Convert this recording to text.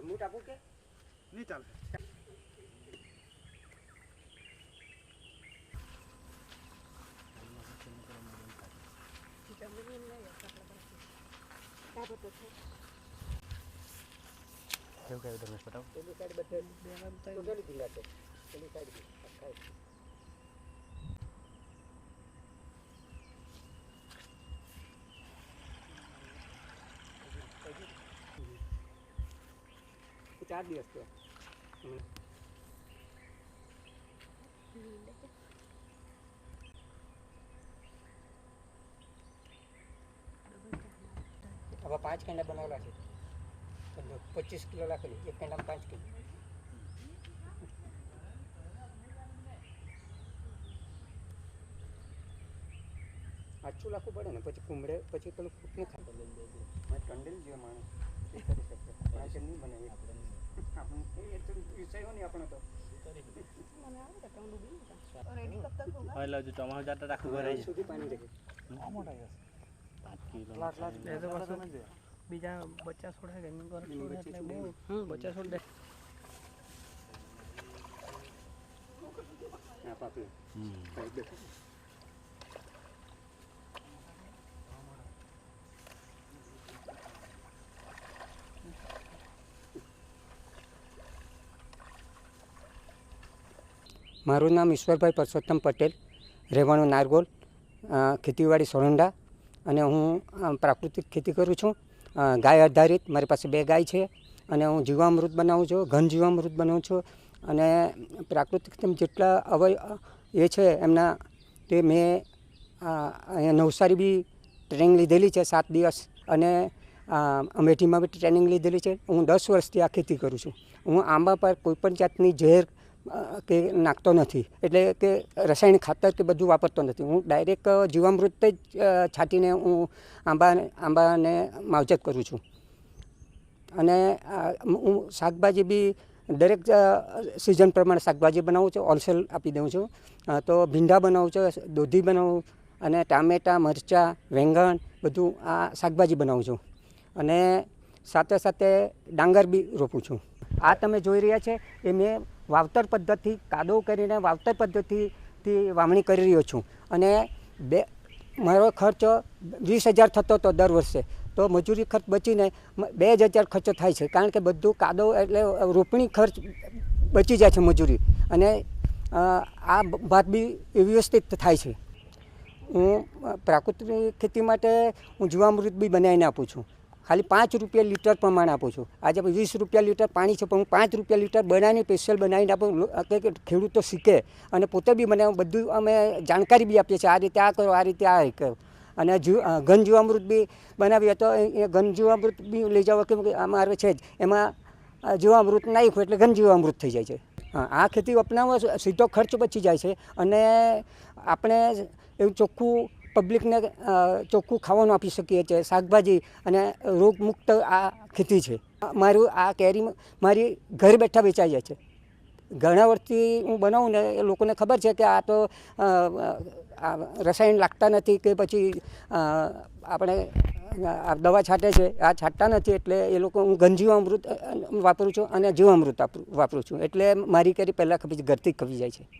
ગમુટ આપું કે નહીં ચાલે. એવું કહ્યું તમે બતાવો. પેલી સાઈડ બધે ટોટલી ઢીલા છે. પેલી સાઈડ બી ચાર દિવસ થયા. હવે 5 કેંડા બનાવેલા છે. 25 કિલો રાખેલી, એક કેંડામાં 5 કિલો. આછું લાખવું પડે ને, પછી કુમળે, પછી પેલું ફૂટને ખાતો લઈ લેજો. ટંડેલ જેવો માણસ એ કરી શકશે. આપણે નહીં બનાવીએ આપણે વિષય હોય ને આપણે તો ચોમાસું જતા રાખવું ઘરે સુધી પાણી જશે. 5 કિલો બીજા બચ્ચા છોડે કે બચ્ચા છોડ દે. આ પાપી મારું નામ ઈશ્વરભાઈ પરસોત્તમ પટેલ, રહેવાનું નારગોલ, ખેતીવાડી સોરંડા, અને હું પ્રાકૃતિક ખેતી કરું છું. ગાય આધારિત, મારી પાસે 2 ગાય છે, અને હું જીવામૃત બનાવું છું, ઘન જીવામૃત બનાવું છું. અને પ્રાકૃતિક જેટલા એ છે એમના તે મેં અહીંયા નવસારી બી ટ્રેનિંગ લીધેલી છે 7 દિવસ, અને અમેઠીમાં બી ટ્રેનિંગ લીધેલી છે. હું 10 વર્ષથી આ ખેતી કરું છું. હું આંબા પર કોઈપણ જાતની ઝેર કે નાખતો નથી, એટલે કે રાસાયણિક ખાતર કે બધું વાપરતો નથી. હું ડાયરેક્ટ જીવામૃત જ છાંટીને હું આંબાને માવજત કરું છું. અને હું શાકભાજી બી દરેક સિઝન પ્રમાણે શાકભાજી બનાવું છું, હોલસેલ આપી દઉં છું. તો ભીંડા બનાવું છું, દૂધી બનાવું, અને ટામેટાં, મરચાં, વેંગણ બધું આ શાકભાજી બનાવું છું. અને સાથે સાથે ડાંગર બી રોપું છું. આ તમે જોઈ રહ્યા છે એ મેં વાવતર પદ્ધતિ, કાદવ કરીને વાવતર પદ્ધતિથી વાવણી કરી રહ્યો છું. અને મારો ખર્ચ 20,000 થતો હતો દર વર્ષે, તો મજૂરી ખર્ચ બચીને 2,000 ખર્ચો થાય છે. કારણ કે બધું કાદવ એટલે રોપણી ખર્ચ બચી જાય છે મજૂરી, અને આ ભાત બી વ્યવસ્થિત થાય છે. હું પ્રાકૃતિક ખેતી માટે હું જીવામૃત બી બનાવીને આપું છું. ખાલી 5 રૂપિયા લીટર પ્રમાણે આપું છું. આજે 20 રૂપિયા લીટર પાણી છે, પણ હું 5 રૂપિયા લીટર બનાવીને સ્પેશિયલ બનાવીને આપું કે ખેડૂતો શીખે, અને પોતે બી બનાવું. બધું અમે જાણકારી બી આપીએ છીએ, આ રીતે આ કરો, આ રીતે આ કરો. અને ઘન જીવામૃત બી બનાવીએ તો એ ઘન જીવામૃત બી લઈ જાવ, કેમ કે અમારે છે જ એમાં જીવામૃત નાખ્યું એટલે ઘન જીવામૃત થઈ જાય છે. આ ખેતી અપનાવવા સીધો ખર્ચ બચી જાય છે, અને આપણે એવું ચોખ્ખું પબ્લિકને ચોખ્ખું ખાવાનું આપી શકીએ છીએ. શાકભાજી અને રોગમુક્ત આ ખેતી છે. મારું આ કેરી મારી ઘર બેઠા વેચાઈ જાય છે. ઘણા વર્ષથી હું બનાવું ને એ લોકોને ખબર છે કે આ તો રસાયણ લાગતા નથી, કે પછી આપણે દવા છાંટે છે, આ છાંટતા નથી. એટલે એ લોકો હું ઘન જીવામૃત વાપરું છું અને જીવામૃત વાપરું છું. એટલે મારી કેરી પહેલાં ઘરથી ખપી જાય છે.